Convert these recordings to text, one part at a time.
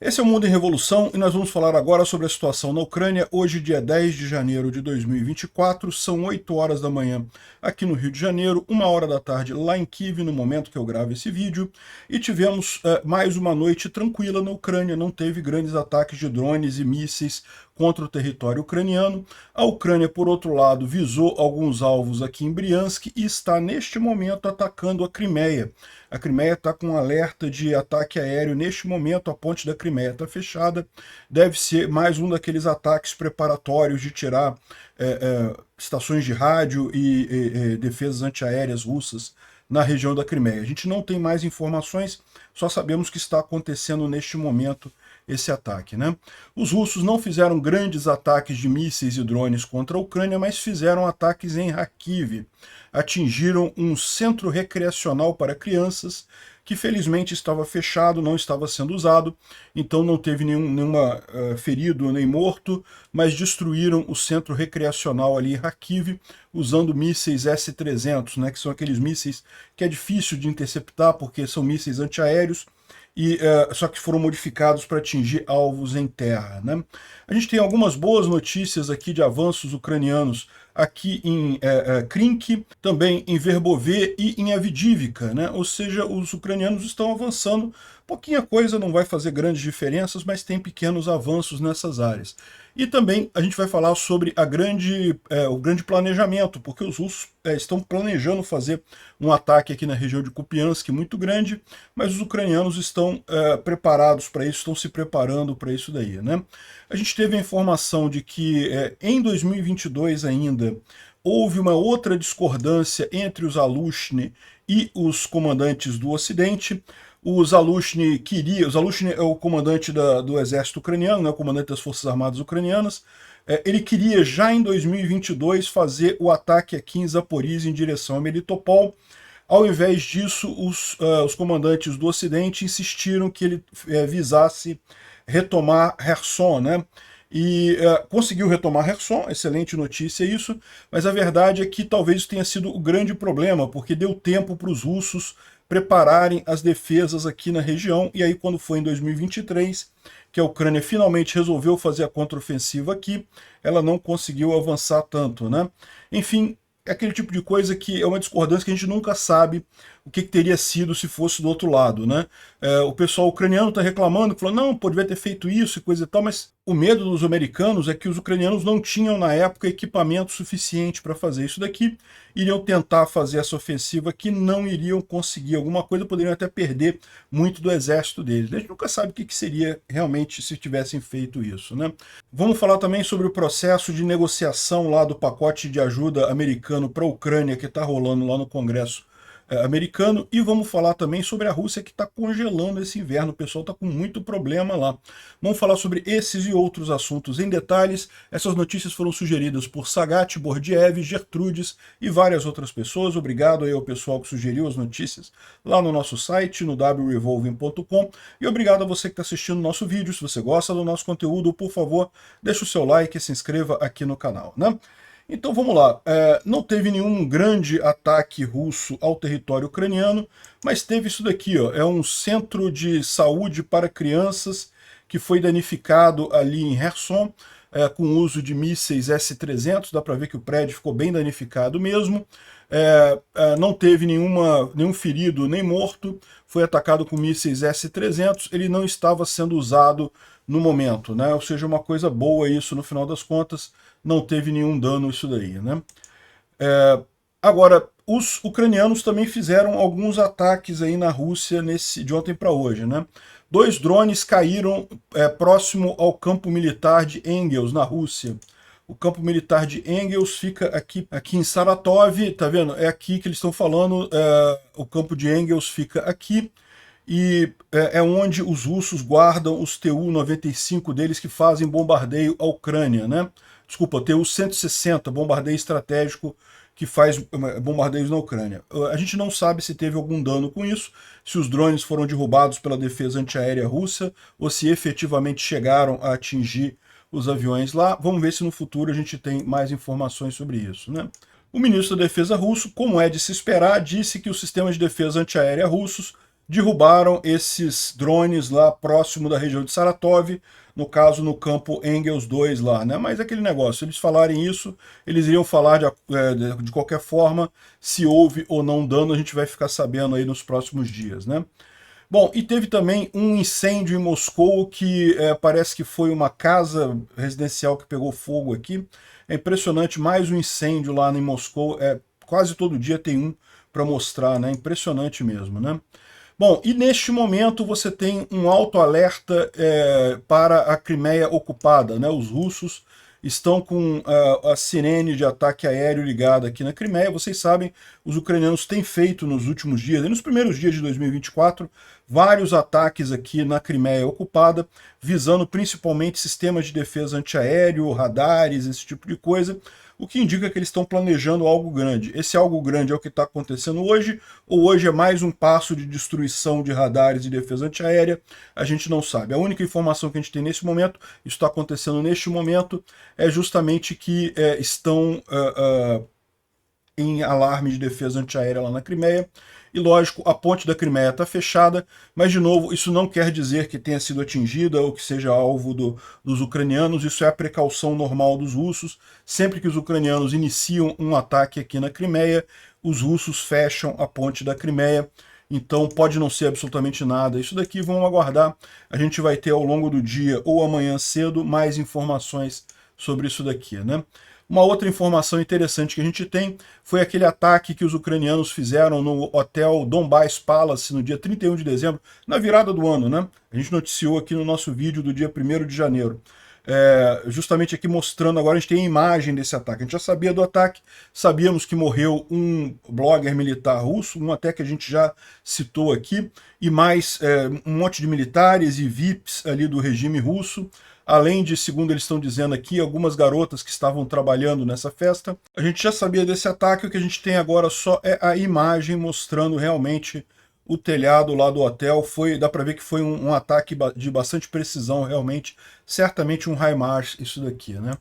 Esse é o Mundo em Revolução e nós vamos falar agora sobre a situação na Ucrânia. Hoje, dia 10 de janeiro de 2024, são 8 horas da manhã aqui no Rio de Janeiro, 1 hora da tarde lá em Kiev, no momento que eu gravo esse vídeo, e tivemos mais uma noite tranquila na Ucrânia, não teve grandes ataques de drones e mísseis contra o território ucraniano. A Ucrânia, por outro lado, visou alguns alvos aqui em Briansk e está, neste momento, atacando a Crimeia. A Crimeia está com um alerta de ataque aéreo. Neste momento, a ponte da Crimeia está fechada. Deve ser mais um daqueles ataques preparatórios de tirar estações de rádio e defesas antiaéreas russas na região da Crimeia. A gente não tem mais informações, só sabemos que está acontecendo neste momento esse ataque, né? Os russos não fizeram grandes ataques de mísseis e drones contra a Ucrânia, mas fizeram ataques em Kharkiv. Atingiram um centro recreacional para crianças, que felizmente estava fechado, não estava sendo usado, então não teve nenhuma ferido nem morto, mas destruíram o centro recreacional ali em Kharkiv, usando mísseis S-300, né, que são aqueles mísseis que é difícil de interceptar, porque são mísseis antiaéreos, só que foram modificados para atingir alvos em terra, né? A gente tem algumas boas notícias aqui de avanços ucranianos aqui em Krink, também em Verbove e em Avdiivka, né? Ou seja, os ucranianos estão avançando. Pouquinha coisa, não vai fazer grandes diferenças, mas tem pequenos avanços nessas áreas. E também a gente vai falar sobre o grande planejamento, porque os russos estão planejando fazer um ataque aqui na região de Kupiansk muito grande, mas os ucranianos estão preparados para isso, estão se preparando para isso daí, né? A gente teve a informação de que em 2022 ainda houve uma outra discordância entre os Alushny e os comandantes do Ocidente. O Zalushny é o comandante do exército ucraniano, né, o comandante das Forças Armadas ucranianas. Ele queria já em 2022 fazer o ataque aqui em Zaporizhia em direção a Melitopol. Ao invés disso, os comandantes do Ocidente insistiram que ele visasse retomar Kherson, né? E conseguiu retomar Kherson, excelente notícia isso, mas a verdade é que talvez isso tenha sido o grande problema, porque deu tempo para os russos prepararem as defesas aqui na região, e aí quando foi em 2023, que a Ucrânia finalmente resolveu fazer a contraofensiva aqui, ela não conseguiu avançar tanto, né? Enfim, é aquele tipo de coisa que é uma discordância que a gente nunca sabe o que teria sido se fosse do outro lado, né? O pessoal ucraniano está reclamando, falando, não, poderia ter feito isso e coisa e tal, mas o medo dos americanos é que os ucranianos não tinham, na época, equipamento suficiente para fazer isso daqui, iriam tentar fazer essa ofensiva que não iriam conseguir alguma coisa, poderiam até perder muito do exército deles. A gente nunca sabe o que seria realmente se tivessem feito isso, né? Vamos falar também sobre o processo de negociação lá do pacote de ajuda americano para a Ucrânia que está rolando lá no Congresso americano, e vamos falar também sobre a Rússia que está congelando esse inverno, o pessoal está com muito problema lá. Vamos falar sobre esses e outros assuntos em detalhes. Essas notícias foram sugeridas por Sagat, Bordiev, Gertrudes e várias outras pessoas. Obrigado aí ao pessoal que sugeriu as notícias lá no nosso site, no wrevolving.com, e obrigado a você que está assistindo o nosso vídeo. Se você gosta do nosso conteúdo, por favor, deixe o seu like e se inscreva aqui no canal, né? Então vamos lá, não teve nenhum grande ataque russo ao território ucraniano, mas teve isso daqui, ó, é um centro de saúde para crianças que foi danificado ali em Kherson, com o uso de mísseis S-300, dá para ver que o prédio ficou bem danificado mesmo. Não teve nenhum ferido nem morto, foi atacado com mísseis S-300, ele não estava sendo usado no momento, né? Ou seja, uma coisa boa isso no final das contas, não teve nenhum dano isso daí, né? Agora, os ucranianos também fizeram alguns ataques aí na Rússia de ontem para hoje, né? 2 drones caíram próximo ao campo militar de Engels, na Rússia. O campo militar de Engels fica aqui em Saratov, tá vendo? É aqui que eles estão falando, o campo de Engels fica aqui, e é onde os russos guardam os Tu-95 deles que fazem bombardeio à Ucrânia, né? Desculpa, Tu-160, bombardeio estratégico que faz bombardeios na Ucrânia. A gente não sabe se teve algum dano com isso, se os drones foram derrubados pela defesa antiaérea russa, ou se efetivamente chegaram a atingir os aviões lá. Vamos ver se no futuro a gente tem mais informações sobre isso, né? O ministro da Defesa russo, como é de se esperar, disse que os sistemas de defesa antiaérea russos derrubaram esses drones lá próximo da região de Saratov, no caso no campo Engels 2 lá, né? Mas aquele negócio, se eles falarem isso, eles iriam falar de qualquer forma, se houve ou não dano, a gente vai ficar sabendo aí nos próximos dias, né? Bom, e teve também um incêndio em Moscou que parece que foi uma casa residencial que pegou fogo aqui. É impressionante, mais um incêndio lá em Moscou, quase todo dia tem um para mostrar, né? Impressionante mesmo, né? Bom, e neste momento você tem um alto alerta para a Crimeia ocupada, né? Os russos estão com a sirene de ataque aéreo ligada aqui na Crimeia. Vocês sabem, os ucranianos têm feito nos últimos dias, e nos primeiros dias de 2024, vários ataques aqui na Crimeia ocupada, visando principalmente sistemas de defesa antiaéreo, radares, esse tipo de coisa, o que indica que eles estão planejando algo grande. Esse algo grande é o que está acontecendo hoje, ou hoje é mais um passo de destruição de radares e defesa antiaérea? A gente não sabe. A única informação que a gente tem nesse momento, isso está acontecendo neste momento, é justamente que estão em alarme de defesa antiaérea lá na Crimeia. E lógico, a ponte da Crimeia está fechada, mas de novo, isso não quer dizer que tenha sido atingida ou que seja alvo dos ucranianos, isso é a precaução normal dos russos. Sempre que os ucranianos iniciam um ataque aqui na Crimeia, os russos fecham a ponte da Crimeia, então pode não ser absolutamente nada. Isso daqui vamos aguardar, a gente vai ter ao longo do dia ou amanhã cedo mais informações sobre isso daqui, né? Uma outra informação interessante que a gente tem foi aquele ataque que os ucranianos fizeram no hotel Donbas Palace no dia 31 de dezembro, na virada do ano, né? A gente noticiou aqui no nosso vídeo do dia 1º de janeiro. Justamente aqui mostrando, agora a gente tem a imagem desse ataque. A gente já sabia do ataque, sabíamos que morreu um blogger militar russo, um até que a gente já citou aqui, e mais um monte de militares e VIPs ali do regime russo, além de, segundo eles estão dizendo aqui, algumas garotas que estavam trabalhando nessa festa. A gente já sabia desse ataque, o que a gente tem agora só é a imagem mostrando realmente o telhado lá do hotel. Dá para ver que foi um ataque de bastante precisão, realmente, certamente um HIMARS isso daqui, né?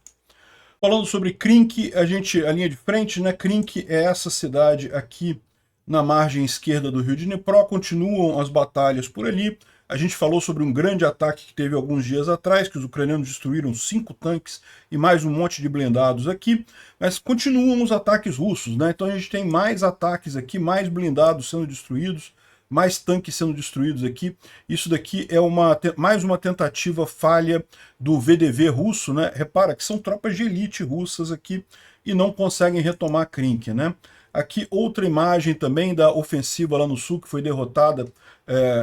Falando sobre Krink, a linha de frente, né? Krink é essa cidade aqui na margem esquerda do rio de Dnipro, continuam as batalhas por ali. A gente falou sobre um grande ataque que teve alguns dias atrás, que os ucranianos destruíram 5 tanques e mais um monte de blindados aqui, mas continuam os ataques russos, né? Então a gente tem mais ataques aqui, mais blindados sendo destruídos, mais tanques sendo destruídos aqui. Isso daqui é mais uma tentativa falha do VDV russo, né? Repara que são tropas de elite russas aqui e não conseguem retomar Krink, né? Aqui outra imagem também da ofensiva lá no sul, que foi derrotada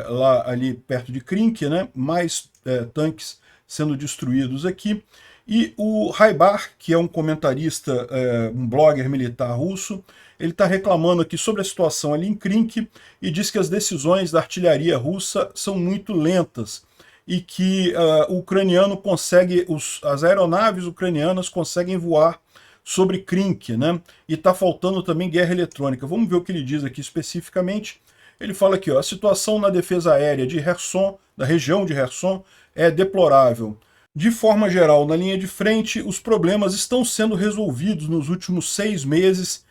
lá ali perto de Krink, né? Mais tanques sendo destruídos aqui. E o Raibar, que é um comentarista, um blogger militar russo, ele está reclamando aqui sobre a situação ali em Krink e diz que as decisões da artilharia russa são muito lentas e que o ucraniano consegue, as aeronaves ucranianas conseguem voar sobre Krink, né? E está faltando também guerra eletrônica. Vamos ver o que ele diz aqui especificamente. Ele fala aqui, ó, a situação na defesa aérea de Kherson, da região de Kherson, é deplorável. De forma geral, na linha de frente, os problemas estão sendo resolvidos nos últimos 6 meses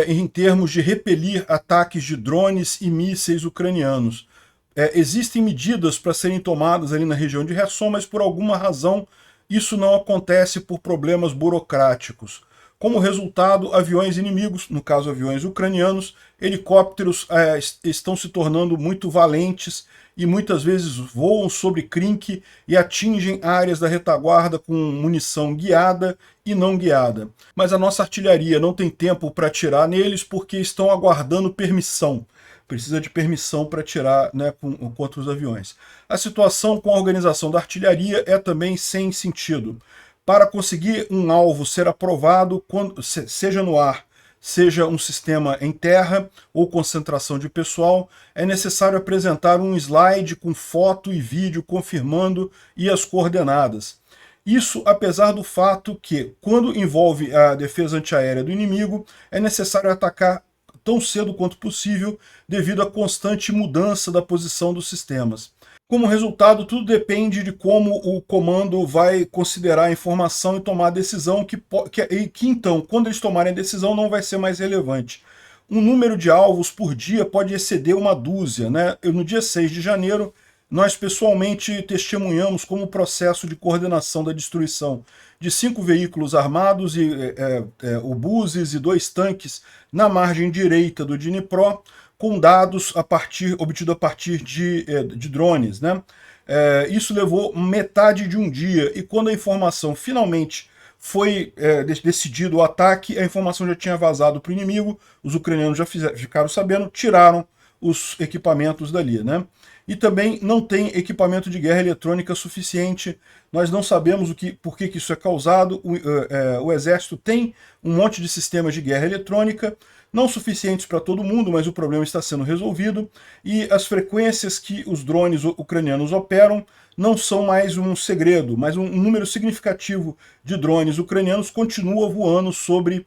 em termos de repelir ataques de drones e mísseis ucranianos. Existem medidas para serem tomadas ali na região de Kherson, mas por alguma razão isso não acontece por problemas burocráticos. Como resultado, aviões inimigos, no caso aviões ucranianos, helicópteros estão se tornando muito valentes e muitas vezes voam sobre Krink e atingem áreas da retaguarda com munição guiada e não guiada. Mas a nossa artilharia não tem tempo para atirar neles porque estão aguardando permissão. Precisa de permissão para atirar, né, contra os aviões. A situação com a organização da artilharia é também sem sentido. Para conseguir um alvo ser aprovado, seja no ar, seja um sistema em terra ou concentração de pessoal, é necessário apresentar um slide com foto e vídeo confirmando e as coordenadas. Isso apesar do fato que, quando envolve a defesa antiaérea do inimigo, é necessário atacar tão cedo quanto possível devido à constante mudança da posição dos sistemas. Como resultado, tudo depende de como o comando vai considerar a informação e tomar a decisão, que então, quando eles tomarem a decisão, não vai ser mais relevante. o número de alvos por dia pode exceder uma dúzia, né? No dia 6 de janeiro, nós pessoalmente testemunhamos como o processo de coordenação da destruição de 5 veículos armados, e obuses e 2 tanques na margem direita do Dnipro, com dados obtidos a partir de drones, né? Isso levou metade de um dia, e quando a informação finalmente foi decidido o ataque, a informação já tinha vazado para o inimigo, os ucranianos já ficaram sabendo, tiraram os equipamentos dali, né? E também não tem equipamento de guerra eletrônica suficiente, nós não sabemos por que isso é causado, o exército tem um monte de sistemas de guerra eletrônica, não suficientes para todo mundo, mas o problema está sendo resolvido, e as frequências que os drones ucranianos operam não são mais um segredo, mas um número significativo de drones ucranianos continua voando sobre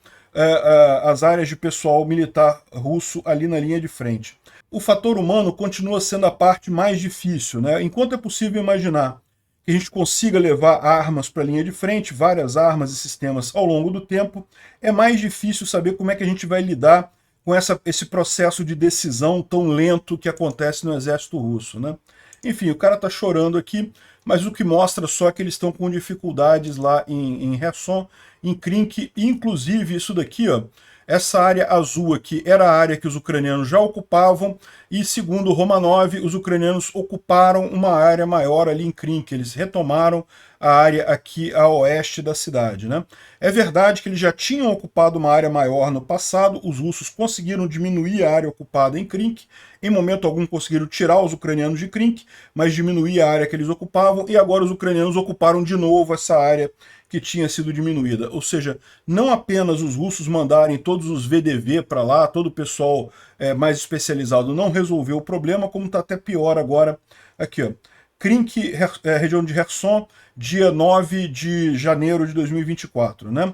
as áreas de pessoal militar russo ali na linha de frente. O fator humano continua sendo a parte mais difícil, né? Enquanto é possível imaginar que a gente consiga levar armas para a linha de frente, várias armas e sistemas ao longo do tempo, é mais difícil saber como é que a gente vai lidar com esse processo de decisão tão lento que acontece no exército russo, né? Enfim, o cara está chorando aqui, mas o que mostra só que eles estão com dificuldades lá em Kherson, em Krink, inclusive isso daqui, ó, essa área azul aqui era a área que os ucranianos já ocupavam, e segundo Romanov, os ucranianos ocuparam uma área maior ali em Krink, eles retomaram a área aqui a oeste da cidade, né? É verdade que eles já tinham ocupado uma área maior no passado, os russos conseguiram diminuir a área ocupada em Krink, em momento algum conseguiram tirar os ucranianos de Krink, mas diminuir a área que eles ocupavam, e agora os ucranianos ocuparam de novo essa área que tinha sido diminuída. Ou seja, não apenas os russos mandarem todos os VDV para lá, todo o pessoal mais especializado não resolveu o problema, como está até pior agora. Aqui, ó. Krink, região de Kherson, dia 9 de janeiro de 2024. Né?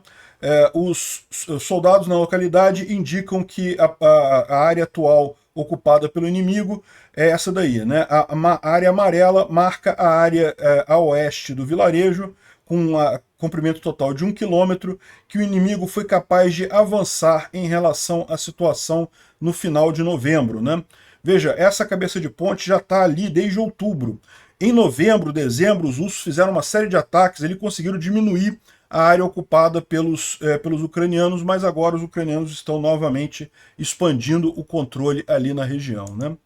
Os soldados na localidade indicam que a área atual ocupada pelo inimigo é essa daí. Né? A área amarela marca a área a oeste do vilarejo, com um comprimento total de 1 quilômetro, que o inimigo foi capaz de avançar em relação à situação no final de novembro. Né? Veja, essa cabeça de ponte já está ali desde outubro. Em novembro, dezembro, os russos fizeram uma série de ataques, eles conseguiram diminuir a área ocupada pelos ucranianos, mas agora os ucranianos estão novamente expandindo o controle ali na região. Né?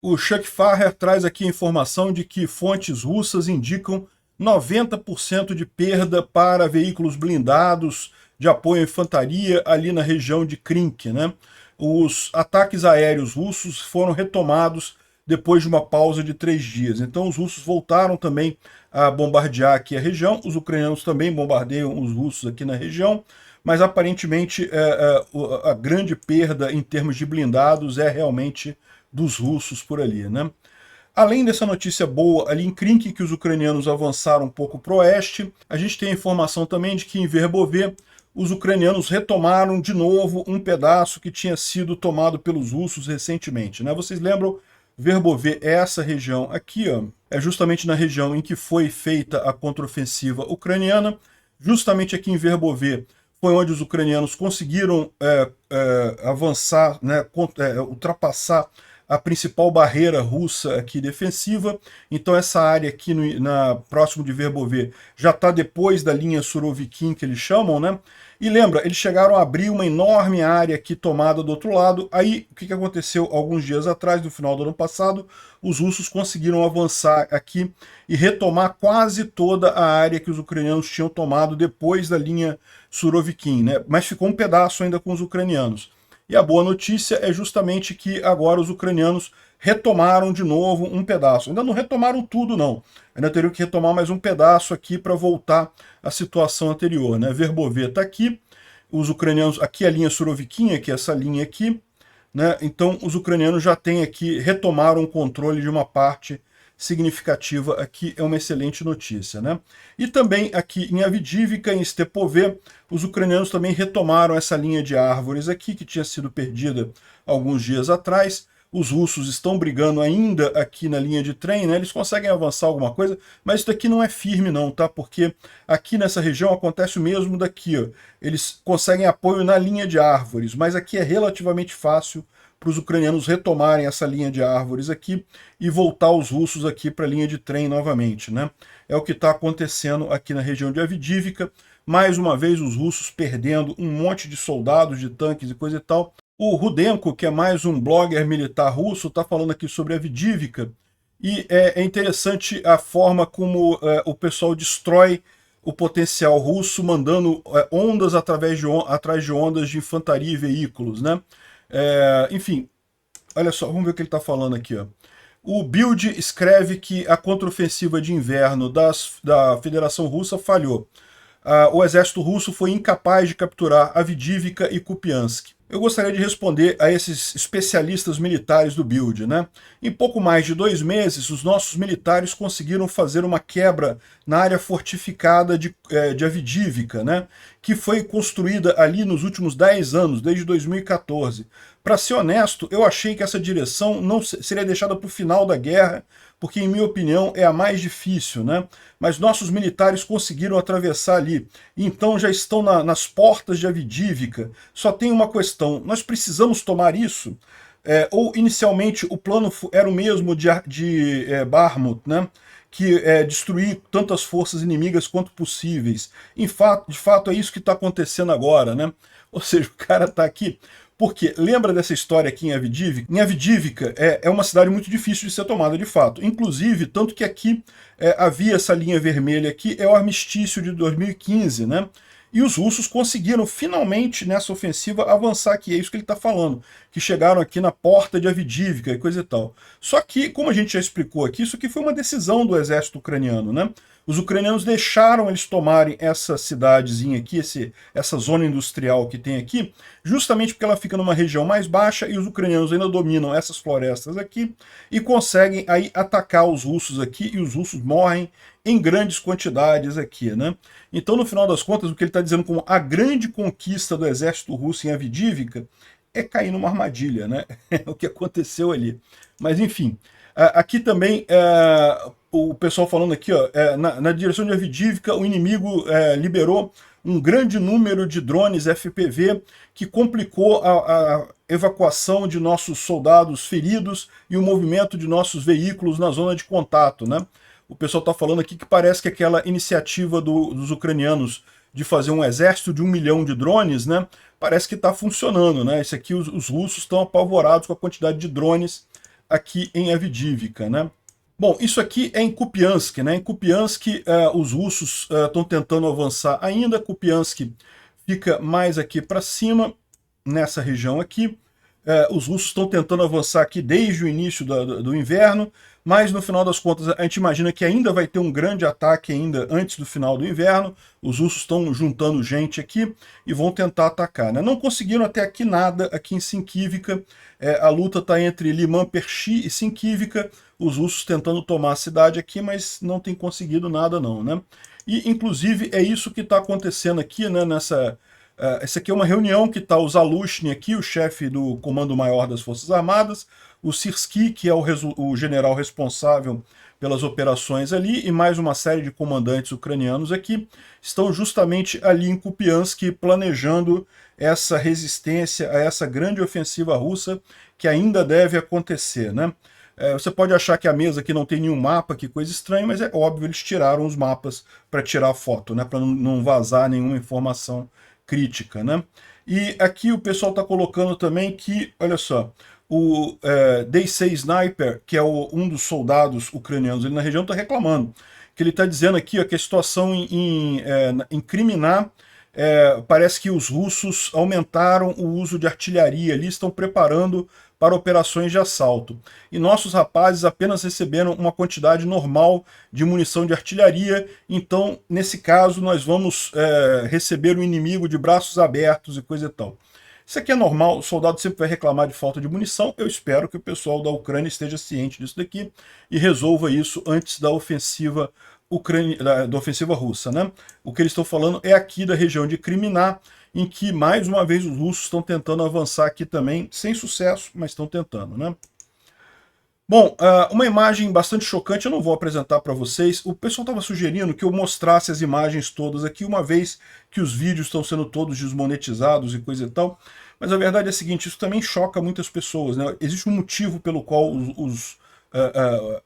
O Chuck Farrer traz aqui a informação de que fontes russas indicam 90% de perda para veículos blindados de apoio à infantaria ali na região de Krink. Né? Os ataques aéreos russos foram retomados depois de uma pausa de 3 dias. Então os russos voltaram também a bombardear aqui a região, os ucranianos também bombardeiam os russos aqui na região, mas aparentemente a grande perda em termos de blindados é realmente dos russos por ali. Né? Além dessa notícia boa ali em Krink, que os ucranianos avançaram um pouco para o oeste, a gente tem a informação também de que em Verbovê os ucranianos retomaram de novo um pedaço que tinha sido tomado pelos russos recentemente. Né? Vocês lembram, Verbovê é essa região aqui, ó, é justamente na região em que foi feita a contraofensiva ucraniana. Justamente aqui em Verbovê foi onde os ucranianos conseguiram avançar, né, ultrapassar a principal barreira russa aqui defensiva. Então essa área aqui próximo de Verbovê já está depois da linha Surovikin, que eles chamam, né? E lembra, eles chegaram a abrir uma enorme área aqui tomada do outro lado. Aí o que aconteceu alguns dias atrás, no final do ano passado? Os russos conseguiram avançar aqui e retomar quase toda a área que os ucranianos tinham tomado depois da linha Surovikin, né? Mas ficou um pedaço ainda com os ucranianos. E a boa notícia é justamente que agora os ucranianos retomaram de novo um pedaço. Ainda não retomaram tudo, não. Ainda teriam que retomar mais um pedaço aqui para voltar à situação anterior. Né? Verbovê está aqui, os ucranianos, aqui a linha Surovikin, que é essa linha aqui. Né? Então os ucranianos já têm aqui, retomaram o controle de uma parte significativa aqui, é uma excelente notícia. Né? E também aqui em Avdiivka, em Stepovê, os ucranianos também retomaram essa linha de árvores aqui, que tinha sido perdida alguns dias atrás. os russos estão brigando ainda aqui na linha de trem, né? Eles conseguem avançar alguma coisa, mas isso daqui não é firme não, tá? Porque aqui nessa região acontece o mesmo daqui, ó. Eles conseguem apoio na linha de árvores, mas aqui é relativamente fácil para os ucranianos retomarem essa linha de árvores aqui e voltar os russos aqui para a linha de trem novamente, né? É o que está acontecendo aqui na região de Avdivka. Mais uma vez os russos perdendo um monte de soldados, de tanques e coisa e tal. O Rudenko, que é mais um blogger militar russo, está falando aqui sobre Avdivka, e é interessante a forma como o pessoal destrói o potencial russo, mandando ondas atrás de ondas de infantaria e veículos, né? Enfim, olha só, vamos ver o que ele está falando aqui, ó. O Bild escreve que a contraofensiva de inverno da Federação Russa falhou. O exército russo foi incapaz de capturar Avdivka e Kupiansk. Eu gostaria de responder a esses especialistas militares do Bild, né? Em pouco mais de 2 meses, os nossos militares conseguiram fazer uma quebra na área fortificada de Avdivka, né? Que foi construída ali nos últimos 10 anos, desde 2014. Para ser honesto, eu achei que essa direção não seria deixada para o final da guerra, porque, em minha opinião, é a mais difícil, né? Mas nossos militares conseguiram atravessar ali. Então já estão nas portas de Avdivka. Só tem uma questão: nós precisamos tomar isso? Ou inicialmente o plano era o mesmo de Bakhmut, né? Que destruir tantas forças inimigas quanto possíveis. De fato, é isso que está acontecendo agora, né? Ou seja, o cara está aqui. Porque lembra dessa história aqui em Avdivka? Em Avdivka é uma cidade muito difícil de ser tomada de fato. Inclusive, tanto que aqui havia essa linha vermelha aqui, é o armistício de 2015, né? E os russos conseguiram finalmente nessa ofensiva avançar aqui, é isso que ele está falando, que chegaram aqui na porta de Avdivka e coisa e tal. Só que, como a gente já explicou aqui, isso aqui foi uma decisão do exército ucraniano, né? Os ucranianos deixaram eles tomarem essa cidadezinha aqui, essa zona industrial que tem aqui, justamente porque ela fica numa região mais baixa e os ucranianos ainda dominam essas florestas aqui e conseguem aí atacar os russos aqui, e os russos morrem em grandes quantidades aqui, né? Então, no final das contas, o que ele está dizendo como a grande conquista do exército russo em Avdivka é cair numa armadilha, né? É o que aconteceu ali. Mas, enfim, aqui também o pessoal falando aqui, ó, na direção de Avdivka, o inimigo liberou um grande número de drones FPV que complicou a evacuação de nossos soldados feridos e o movimento de nossos veículos na zona de contato, né? O pessoal está falando aqui que parece que aquela iniciativa dos ucranianos de fazer um exército de 1 milhão de drones, né? Parece que está funcionando, né? Esse aqui, os russos estão apavorados com a quantidade de drones aqui em Avdivka, né? Bom, isso aqui é em Kupiansk, né? Em Kupiansk, os russos estão tentando avançar ainda. Kupiansk fica mais aqui para cima, nessa região aqui. Os russos estão tentando avançar aqui desde o início do inverno, mas no final das contas a gente imagina que ainda vai ter um grande ataque ainda antes do final do inverno. Os russos estão juntando gente aqui e vão tentar atacar, né? Não conseguiram até aqui nada aqui em Sinkivka. A luta está entre Liman-Pershi e Sinkivka, os russos tentando tomar a cidade aqui, mas não tem conseguido nada não, né? E inclusive é isso que está acontecendo aqui, né, essa aqui é uma reunião que está o Zalushny aqui, o chefe do Comando Maior das Forças Armadas, o Syrskyi, que é o general responsável pelas operações ali, e mais uma série de comandantes ucranianos aqui, estão justamente ali em Kupiansk planejando essa resistência a essa grande ofensiva russa que ainda deve acontecer, né? Você pode achar que a mesa aqui não tem nenhum mapa, que coisa estranha, mas é óbvio, eles tiraram os mapas para tirar foto, né? Para não vazar nenhuma informação crítica, né? E aqui o pessoal está colocando também que, olha só, o Day6 Sniper, que é um dos soldados ucranianos ali na região, está reclamando. Que ele está dizendo aqui ó, que a situação em Kriminá, parece que os russos aumentaram o uso de artilharia ali, estão preparando para operações de assalto. E nossos rapazes apenas receberam uma quantidade normal de munição de artilharia, então, nesse caso, nós vamos receber o inimigo de braços abertos e coisa e tal. Isso aqui é normal, o soldado sempre vai reclamar de falta de munição. Eu espero que o pessoal da Ucrânia esteja ciente disso daqui e resolva isso antes da ofensiva russa, né? O que eles estão falando é aqui da região de Kriminá, em que, mais uma vez, os russos estão tentando avançar aqui também, sem sucesso, mas estão tentando, né? Bom, uma imagem bastante chocante eu não vou apresentar para vocês. O pessoal estava sugerindo que eu mostrasse as imagens todas aqui, uma vez que os vídeos estão sendo todos desmonetizados e coisa e tal. Mas a verdade é a seguinte, isso também choca muitas pessoas, né? Existe um motivo pelo qual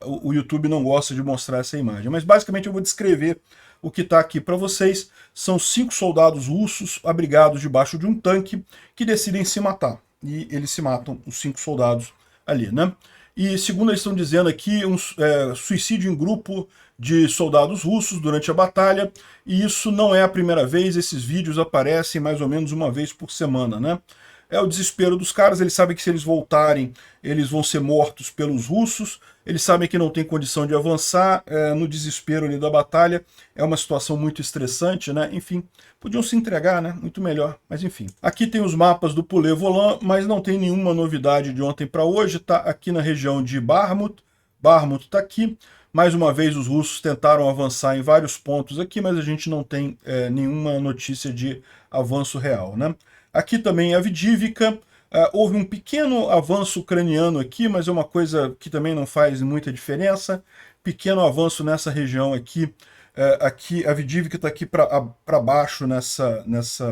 o YouTube não gosta de mostrar essa imagem. Mas basicamente eu vou descrever o que está aqui para vocês. São 5 soldados russos abrigados debaixo de um tanque que decidem se matar. E eles se matam, os 5 soldados ali, né? E segundo eles estão dizendo aqui, suicídio em grupo de soldados russos durante a batalha, e isso não é a primeira vez, esses vídeos aparecem mais ou menos uma vez por semana, né? É o desespero dos caras, eles sabem que se eles voltarem, eles vão ser mortos pelos russos, eles sabem que não tem condição de avançar, no desespero ali da batalha, é uma situação muito estressante, né? Enfim, podiam se entregar, né? Muito melhor, mas enfim. Aqui tem os mapas do Poulet Volant, mas não tem nenhuma novidade de ontem para hoje, tá aqui na região de Bakhmut, Bakhmut está aqui, mais uma vez os russos tentaram avançar em vários pontos aqui, mas a gente não tem nenhuma notícia de avanço real, né? Aqui também Avdivka, houve um pequeno avanço ucraniano aqui, mas é uma coisa que também não faz muita diferença. Pequeno avanço nessa região aqui. Aqui Avdivka está aqui para baixo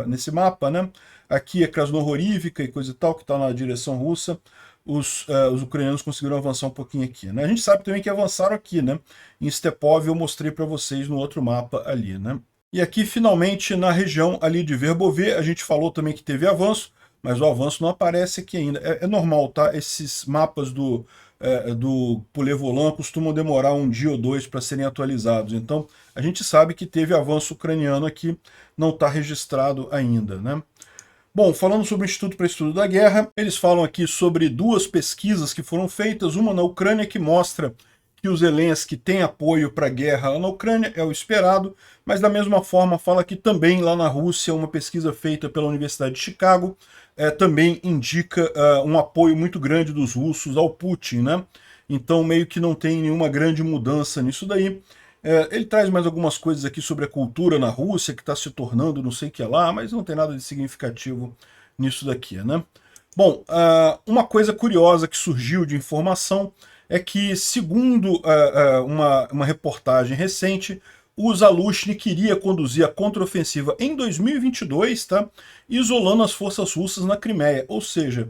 nesse mapa, né? Aqui é Krasnohorivka e coisa e tal, que está na direção russa. Os ucranianos conseguiram avançar um pouquinho aqui, né? A gente sabe também que avançaram aqui, né? Em Stepov eu mostrei para vocês no outro mapa ali, né? E aqui, finalmente, na região ali de Verbové, a gente falou também que teve avanço, mas o avanço não aparece aqui ainda. É normal, tá? Esses mapas do Poulet Volant costumam demorar um dia ou dois para serem atualizados. Então, a gente sabe que teve avanço ucraniano aqui, não está registrado ainda, né? Bom, falando sobre o Instituto para Estudo da Guerra, eles falam aqui sobre 2 pesquisas que foram feitas, uma na Ucrânia que mostra que o Zelensky tem apoio para a guerra na Ucrânia, é o esperado, mas da mesma forma fala que também lá na Rússia, uma pesquisa feita pela Universidade de Chicago, também indica um apoio muito grande dos russos ao Putin, né? Então meio que não tem nenhuma grande mudança nisso daí. Ele traz mais algumas coisas aqui sobre a cultura na Rússia, que está se tornando não sei o que lá, mas não tem nada de significativo nisso daqui, né? Bom, uma coisa curiosa que surgiu de informação é que, segundo uma reportagem recente, o Zaluzhny queria conduzir a contraofensiva em 2022, tá? Isolando as forças russas na Crimeia. Ou seja,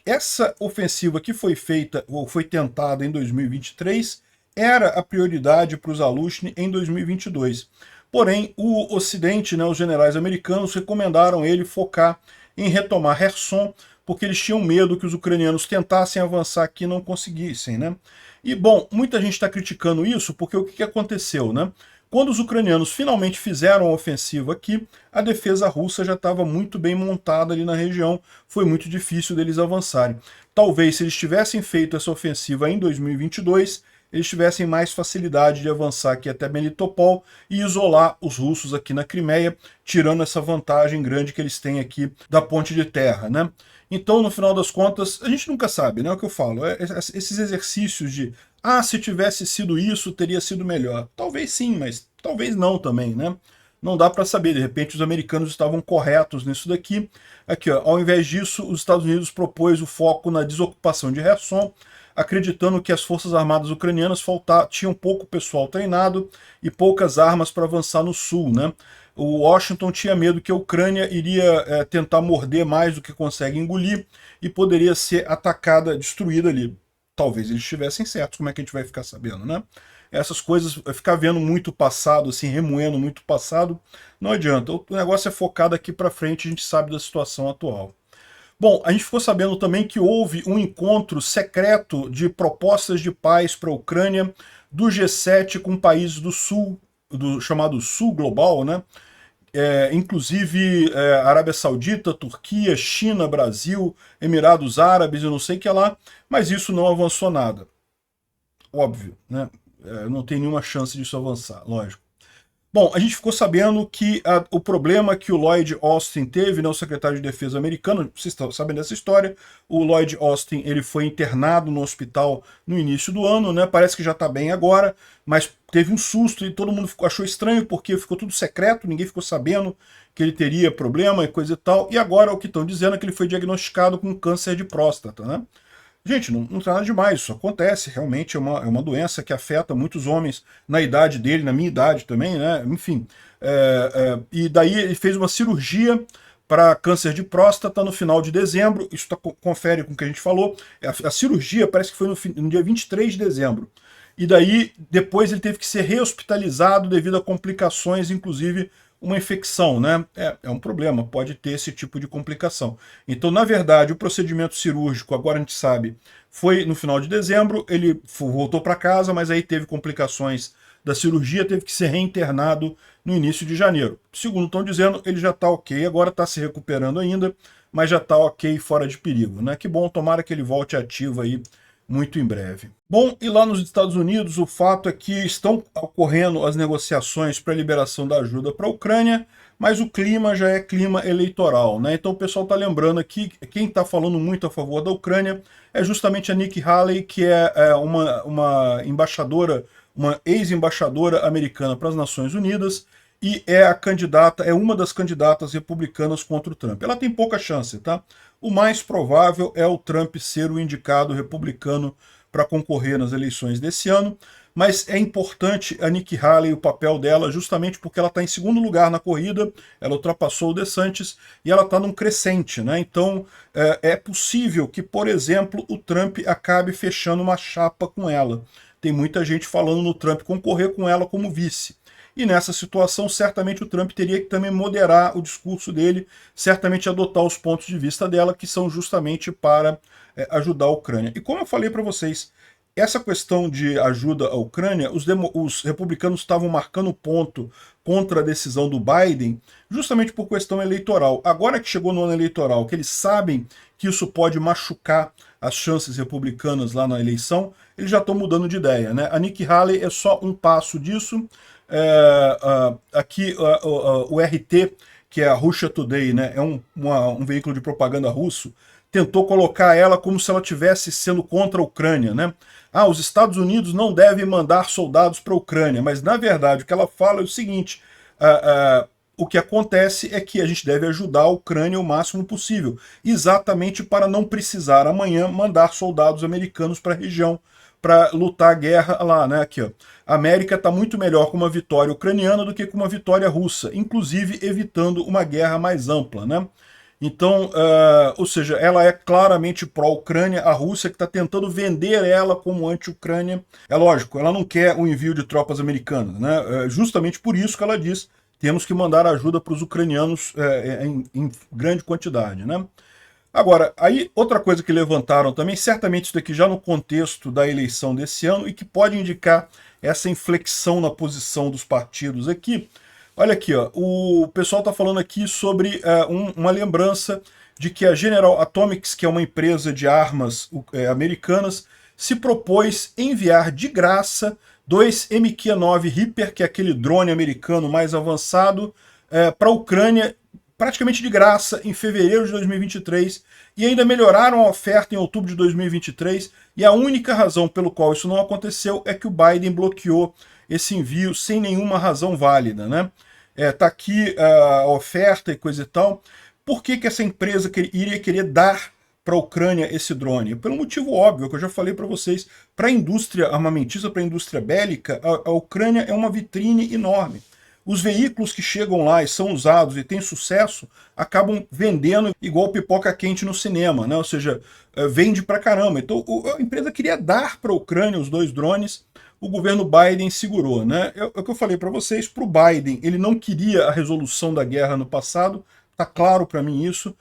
essa ofensiva que foi feita, ou foi tentada em 2023, era a prioridade para o Zaluzhny em 2022. Porém, o Ocidente, né, os generais americanos, recomendaram ele focar em retomar Kherson, porque eles tinham medo que os ucranianos tentassem avançar aqui e não conseguissem, né? E, bom, muita gente está criticando isso porque o que aconteceu, né? Quando os ucranianos finalmente fizeram a ofensiva aqui, a defesa russa já estava muito bem montada ali na região, foi muito difícil deles avançarem. Talvez se eles tivessem feito essa ofensiva em 2022, eles tivessem mais facilidade de avançar aqui até Melitopol e isolar os russos aqui na Crimeia, tirando essa vantagem grande que eles têm aqui da ponte de terra, né? Então, no final das contas, a gente nunca sabe, né? É o que eu falo. Esses exercícios de se tivesse sido isso, teria sido melhor. Talvez sim, mas talvez não também, né? Não dá para saber, de repente os americanos estavam corretos nisso daqui. Aqui, ó, ao invés disso, os Estados Unidos propôs o foco na desocupação de Kherson, acreditando que as forças armadas ucranianas tinham pouco pessoal treinado e poucas armas para avançar no sul, né? O Washington tinha medo que a Ucrânia iria tentar morder mais do que consegue engolir e poderia ser atacada, destruída ali. Talvez eles estivessem certos, como é que a gente vai ficar sabendo, né? Essas coisas, ficar vendo muito passado, assim, remoendo muito passado, não adianta. O negócio é focado aqui para frente, a gente sabe da situação atual. Bom, a gente ficou sabendo também que houve um encontro secreto de propostas de paz para a Ucrânia do G7 com países do Sul, chamado Sul Global, né? Inclusive Arábia Saudita, Turquia, China, Brasil, Emirados Árabes, eu não sei o que lá, mas isso não avançou nada. Óbvio, né? Não tem nenhuma chance disso avançar, lógico. Bom, a gente ficou sabendo que o problema que o Lloyd Austin teve, né, o secretário de Defesa americano, vocês estão sabendo dessa história, o Lloyd Austin ele foi internado no hospital no início do ano, né, parece que já está bem agora, mas teve um susto e todo mundo achou estranho porque ficou tudo secreto, ninguém ficou sabendo que ele teria problema e coisa e tal, e agora o que estão dizendo é que ele foi diagnosticado com câncer de próstata, né? Gente, não tem nada demais, isso acontece, realmente é uma doença que afeta muitos homens na idade dele, na minha idade também, né? Enfim. E daí ele fez uma cirurgia para câncer de próstata no final de dezembro, isso confere com o que a gente falou. A cirurgia parece que foi no dia 23 de dezembro. E daí, depois ele teve que ser rehospitalizado devido a complicações, inclusive uma infecção, né? É um problema, pode ter esse tipo de complicação. Então, na verdade, o procedimento cirúrgico, agora a gente sabe, foi no final de dezembro, ele voltou para casa, mas aí teve complicações da cirurgia, teve que ser reinternado no início de janeiro. Segundo estão dizendo, ele já está ok, agora está se recuperando ainda, mas já está ok, fora de perigo, né? Que bom, tomara que ele volte ativo aí muito em breve. Bom, e lá nos Estados Unidos, o fato é que estão ocorrendo as negociações para a liberação da ajuda para a Ucrânia, mas o clima já é clima eleitoral, né? Então o pessoal está lembrando aqui, quem está falando muito a favor da Ucrânia é justamente a Nikki Haley, que é uma embaixadora, uma ex-embaixadora americana para as Nações Unidas, e é uma das candidatas republicanas contra o Trump. Ela tem pouca chance, tá? O mais provável é o Trump ser o indicado republicano para concorrer nas eleições desse ano, mas é importante a Nikki Haley, o papel dela, justamente porque ela está em segundo lugar na corrida, ela ultrapassou o DeSantis e ela está num crescente, né? Então é possível que, por exemplo, o Trump acabe fechando uma chapa com ela. Tem muita gente falando no Trump concorrer com ela como vice. E nessa situação, certamente o Trump teria que também moderar o discurso dele, certamente adotar os pontos de vista dela, que são justamente para ajudar a Ucrânia. E como eu falei para vocês, essa questão de ajuda à Ucrânia, os republicanos estavam marcando ponto contra a decisão do Biden, justamente por questão eleitoral. Agora que chegou no ano eleitoral, que eles sabem que isso pode machucar as chances republicanas lá na eleição, eles já estão mudando de ideia, né? A Nikki Haley é só um passo disso. Aqui o RT, que é a Russia Today, né, é um veículo de propaganda russo, tentou colocar ela como se ela estivesse sendo contra a Ucrânia, né? Os Estados Unidos não devem mandar soldados para a Ucrânia, mas na verdade o que ela fala é o seguinte: o que acontece é que a gente deve ajudar a Ucrânia o máximo possível, exatamente para não precisar amanhã mandar soldados americanos para a região para lutar a guerra lá, né? Aqui, ó. A América está muito melhor com uma vitória ucraniana do que com uma vitória russa, inclusive evitando uma guerra mais ampla, né? Então, ou seja, ela é claramente pró-Ucrânia, a Rússia que está tentando vender ela como anti-Ucrânia. É lógico, ela não quer o envio de tropas americanas, né? Justamente por isso que ela diz temos que mandar ajuda para os ucranianos em grande quantidade, né? Agora, aí outra coisa que levantaram também, certamente isso daqui já no contexto da eleição desse ano, e que pode indicar essa inflexão na posição dos partidos aqui. Olha aqui, ó, o pessoal está falando aqui sobre uma lembrança de que a General Atomics, que é uma empresa de armas americanas, se propôs enviar de graça 2 MQ-9 Reaper, que é aquele drone americano mais avançado, para a Ucrânia, praticamente de graça, em fevereiro de 2023, e ainda melhoraram a oferta em outubro de 2023, e a única razão pelo qual isso não aconteceu é que o Biden bloqueou esse envio sem nenhuma razão válida, né? Tá aqui a oferta e coisa e tal. Por que essa empresa iria querer dar para a Ucrânia esse drone? Pelo motivo óbvio, que eu já falei para vocês, para a indústria armamentista, para a indústria bélica, a Ucrânia é uma vitrine enorme. Os veículos que chegam lá e são usados e têm sucesso, acabam vendendo igual pipoca quente no cinema, né? Ou seja, vende pra caramba. Então a empresa queria dar para a Ucrânia os 2 drones, o governo Biden segurou, né? É o que eu falei para vocês, para o Biden, ele não queria a resolução da guerra no passado, tá claro para mim isso.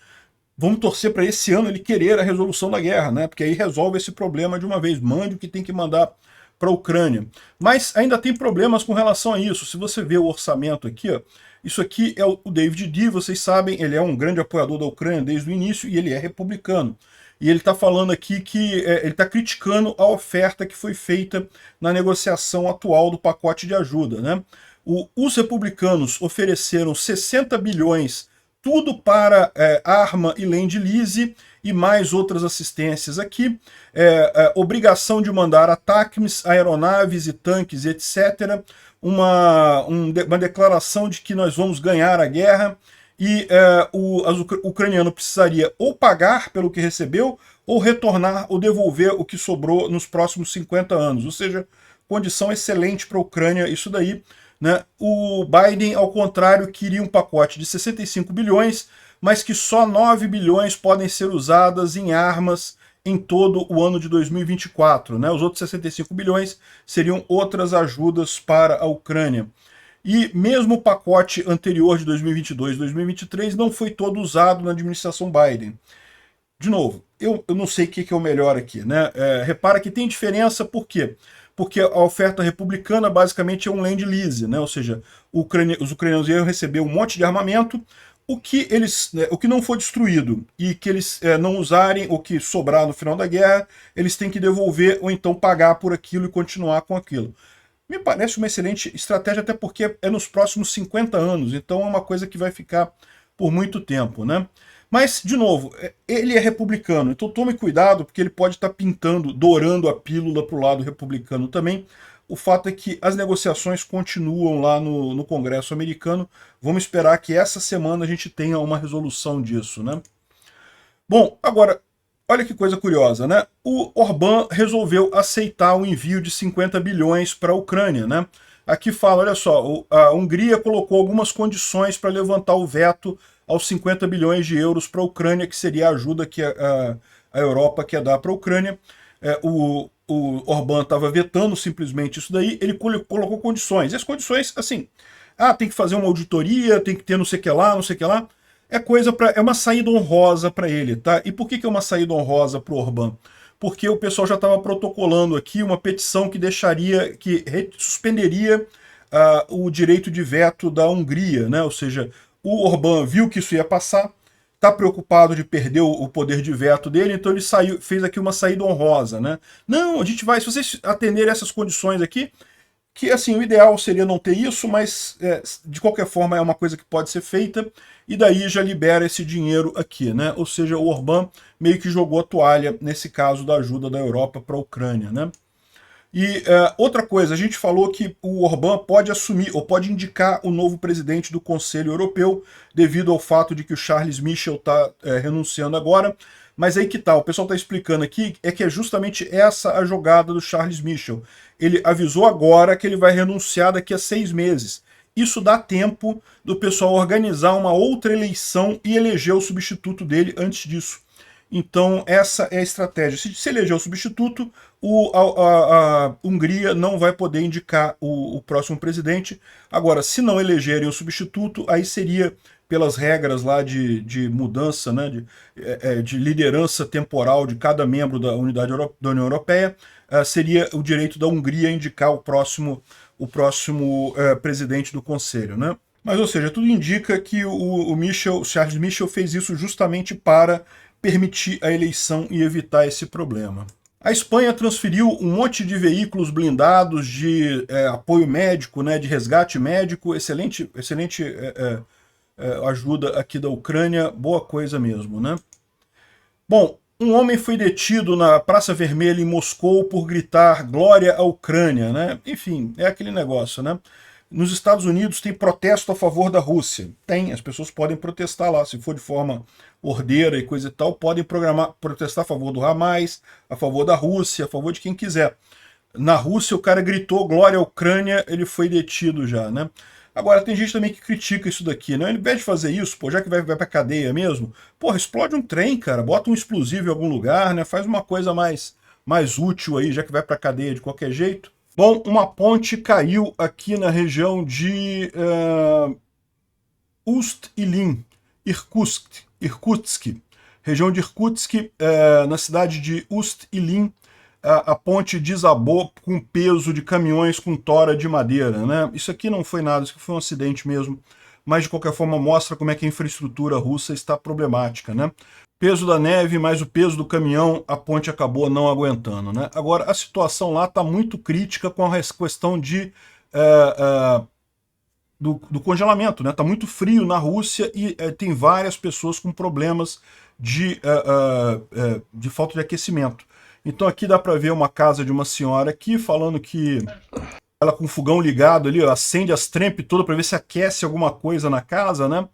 Vamos torcer para esse ano ele querer a resolução da guerra, né? Porque aí resolve esse problema de uma vez, mande o que tem que mandar para a Ucrânia. Mas ainda tem problemas com relação a isso. Se você vê o orçamento aqui, ó, isso aqui é o David Dee, vocês sabem, ele é um grande apoiador da Ucrânia desde o início e ele é republicano. E ele está falando aqui que ele está criticando a oferta que foi feita na negociação atual do pacote de ajuda, né? Os republicanos ofereceram 60 bilhões, tudo para arma e Lend-Lease, e mais outras assistências aqui, obrigação de mandar ataques, aeronaves e tanques, etc., uma declaração de que nós vamos ganhar a guerra, e o ucraniano precisaria ou pagar pelo que recebeu, ou retornar ou devolver o que sobrou nos próximos 50 anos. Ou seja, condição excelente para a Ucrânia isso daí. Né? O Biden, ao contrário, queria um pacote de 65 bilhões, mas que só 9 bilhões podem ser usadas em armas em todo o ano de 2024. Né? Os outros 65 bilhões seriam outras ajudas para a Ucrânia. E mesmo o pacote anterior de 2022 e 2023 não foi todo usado na administração Biden. De novo, eu não sei o que é o melhor aqui. Né? Repara que tem diferença, por quê? Porque a oferta republicana basicamente é um land lease, né? Ou seja, os ucranianos iam receber um monte de armamento, o que não for destruído e que eles não usarem, o que sobrar no final da guerra, eles têm que devolver ou então pagar por aquilo e continuar com aquilo. Me parece uma excelente estratégia, até porque é nos próximos 50 anos, então é uma coisa que vai ficar por muito tempo, né? Mas, de novo, ele é republicano, então tome cuidado, porque ele pode estar pintando, dourando a pílula para o lado republicano também. O fato é que as negociações continuam lá no Congresso americano. Vamos esperar que essa semana a gente tenha uma resolução disso, né? Bom, agora, olha que coisa curiosa, né? O Orbán resolveu aceitar o envio de 50 bilhões para a Ucrânia, né? Aqui fala, olha só, a Hungria colocou algumas condições para levantar o veto aos 50 bilhões de euros para a Ucrânia, que seria a ajuda que a Europa quer dar para a Ucrânia. O Orbán estava vetando simplesmente isso daí, ele colocou condições. E as condições, assim, tem que fazer uma auditoria, tem que ter não sei o que lá, não sei o que lá. É uma saída honrosa para ele, tá? E por que é uma saída honrosa para o Orbán? Porque o pessoal já estava protocolando aqui uma petição que suspenderia o direito de veto da Hungria, né? Ou seja, o Orbán viu que isso ia passar, está preocupado de perder o poder de veto dele, então ele fez aqui uma saída honrosa, né? Não, a gente vai, se vocês atenderem essas condições aqui, que assim, o ideal seria não ter isso, mas de qualquer forma é uma coisa que pode ser feita, e daí já libera esse dinheiro aqui, né? Ou seja, o Orbán meio que jogou a toalha nesse caso da ajuda da Europa para a Ucrânia, né? E outra coisa, a gente falou que o Orbán pode assumir, ou pode indicar o novo presidente do Conselho Europeu, devido ao fato de que o Charles Michel está renunciando agora. Mas aí que tá, o pessoal está explicando aqui, que é justamente essa a jogada do Charles Michel. Ele avisou agora que ele vai renunciar daqui a 6 meses. Isso dá tempo do pessoal organizar uma outra eleição e eleger o substituto dele antes disso. Então essa é a estratégia. Se eleger o substituto, a Hungria não vai poder indicar o próximo presidente. Agora, se não elegerem o substituto, aí seria pelas regras lá de mudança, né, de liderança temporal de cada membro da da União Europeia, seria o direito da Hungria indicar o próximo presidente do Conselho, né? Mas, ou seja, tudo indica que o Charles Michel fez isso justamente para permitir a eleição e evitar esse problema. A Espanha transferiu um monte de veículos blindados de apoio médico, né, de resgate médico, excelente ajuda aqui da Ucrânia, boa coisa mesmo, né? Bom, um homem foi detido na Praça Vermelha em Moscou por gritar glória à Ucrânia, né? Enfim, é aquele negócio, né? Nos Estados Unidos tem protesto a favor da Rússia. Tem, as pessoas podem protestar lá, se for de forma ordeira e coisa e tal, podem protestar a favor do Hamas, a favor da Rússia, a favor de quem quiser. Na Rússia o cara gritou glória à Ucrânia, ele foi detido já, né? Agora, tem gente também que critica isso daqui, né? Ao invés de fazer isso, pô, já que vai pra cadeia mesmo, porra, explode um trem, cara, bota um explosivo em algum lugar, né? Faz uma coisa mais útil aí, já que vai pra cadeia de qualquer jeito. Bom, uma ponte caiu aqui na região de Ust-Ilin, Irkutsk. Região de Irkutsk, na cidade de Ust-Ilin, a ponte desabou com peso de caminhões com tora de madeira, né? Isso aqui não foi nada, isso aqui foi um acidente mesmo, mas de qualquer forma mostra como é que a infraestrutura russa está problemática, né? Peso da neve mais o peso do caminhão, a ponte acabou não aguentando, né? Agora, a situação lá está muito crítica com a questão do congelamento, né? Está muito frio na Rússia e tem várias pessoas com problemas de falta de aquecimento. Então aqui dá para ver uma casa de uma senhora aqui falando que ela com o fogão ligado ali, ó, acende as trempe toda para ver se aquece alguma coisa na casa, né?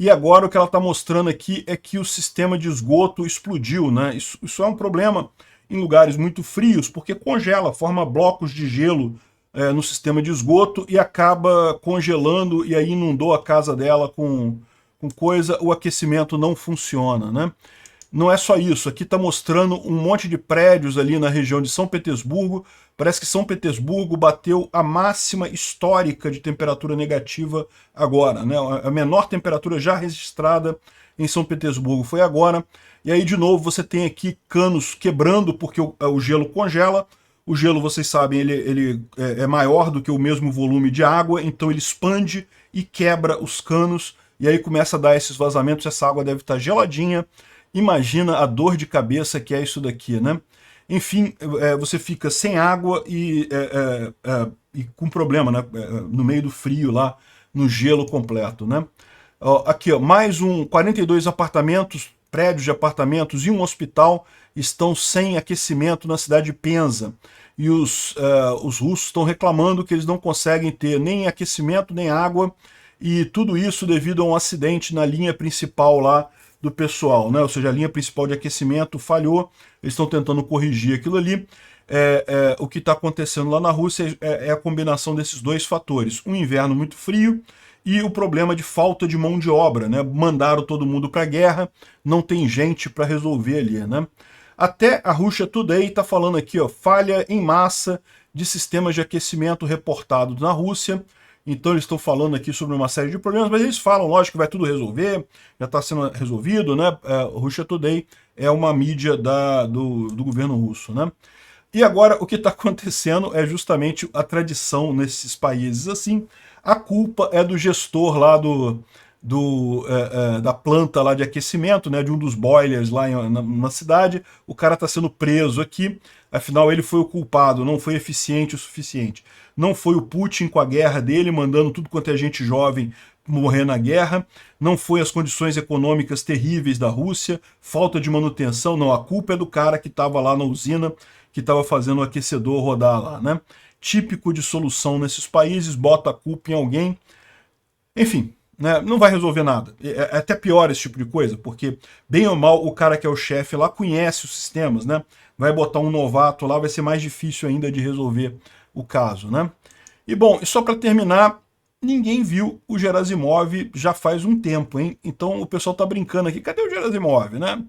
e agora o que ela está mostrando aqui é que o sistema de esgoto explodiu, né? Isso é um problema em lugares muito frios, porque congela, forma blocos de gelo no sistema de esgoto e acaba congelando, e aí inundou a casa dela com coisa, o aquecimento não funciona, né? Não é só isso, aqui está mostrando um monte de prédios ali na região de São Petersburgo. Parece que São Petersburgo bateu a máxima histórica de temperatura negativa agora, né? A menor temperatura já registrada em São Petersburgo foi agora. E aí, de novo, você tem aqui canos quebrando porque o gelo congela. O gelo, vocês sabem, ele é maior do que o mesmo volume de água, então ele expande e quebra os canos, e aí começa a dar esses vazamentos. Essa água deve estar geladinha. Imagina a dor de cabeça que é isso daqui, né? Enfim, você fica sem água e com problema, né? No meio do frio lá, no gelo completo, né? Aqui, ó, mais 42 apartamentos, prédios de apartamentos e um hospital estão sem aquecimento na cidade de Penza. E os russos estão reclamando que eles não conseguem ter nem aquecimento nem água, e tudo isso devido a um acidente na linha principal lá do pessoal, né? Ou seja, a linha principal de aquecimento falhou, eles estão tentando corrigir aquilo ali. O que está acontecendo lá na Rússia é a combinação desses dois fatores, um inverno muito frio e o problema de falta de mão de obra, né? Mandaram todo mundo para a guerra, não tem gente para resolver ali, né? Até a Russia Today está falando aqui, ó, falha em massa de sistemas de aquecimento reportados na Rússia. Então eles estão falando aqui sobre uma série de problemas, mas eles falam, lógico, que vai tudo resolver, já está sendo resolvido, né? O Russia Today é uma mídia do governo russo, né? E agora o que está acontecendo é justamente a tradição nesses países assim. A culpa é do gestor lá da planta lá de aquecimento, né, de um dos boilers lá na cidade. O cara está sendo preso aqui, afinal ele foi o culpado, não foi eficiente o suficiente. Não foi o Putin com a guerra dele, mandando tudo quanto é gente jovem morrer na guerra, não foi as condições econômicas terríveis da Rússia, falta de manutenção, não, a culpa é do cara que estava lá na usina, que estava fazendo o aquecedor rodar lá, né? Típico de solução nesses países, bota a culpa em alguém, enfim, né, não vai resolver nada. É até pior esse tipo de coisa, porque bem ou mal o cara que é o chefe lá conhece os sistemas, né? Vai botar um novato lá, vai ser mais difícil ainda de resolver o caso, né? E bom, e só para terminar, ninguém viu o Gerasimov já faz um tempo, hein? Então o pessoal tá brincando aqui, cadê o Gerasimov, né?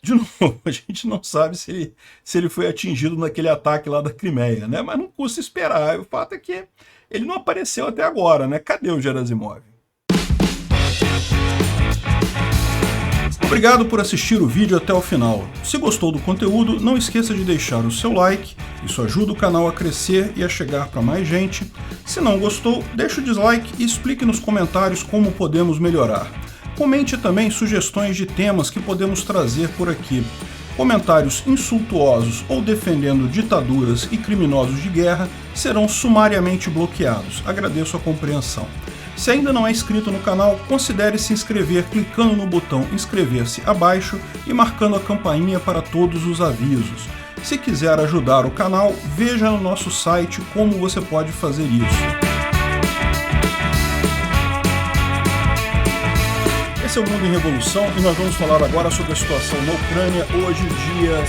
De novo, a gente não sabe se ele foi atingido naquele ataque lá da Crimeia, né? Mas não custa esperar. O fato é que ele não apareceu até agora, né? Cadê o Gerasimov? Obrigado por assistir o vídeo até o final. Se gostou do conteúdo, não esqueça de deixar o seu like, isso ajuda o canal a crescer e a chegar para mais gente. Se não gostou, deixe o dislike e explique nos comentários como podemos melhorar. Comente também sugestões de temas que podemos trazer por aqui. Comentários insultuosos ou defendendo ditaduras e criminosos de guerra serão sumariamente bloqueados. Agradeço a compreensão. Se ainda não é inscrito no canal, considere se inscrever clicando no botão inscrever-se abaixo e marcando a campainha para todos os avisos. Se quiser ajudar o canal, veja no nosso site como você pode fazer isso. Esse é o Mundo em Revolução e nós vamos falar agora sobre a situação na Ucrânia, hoje dia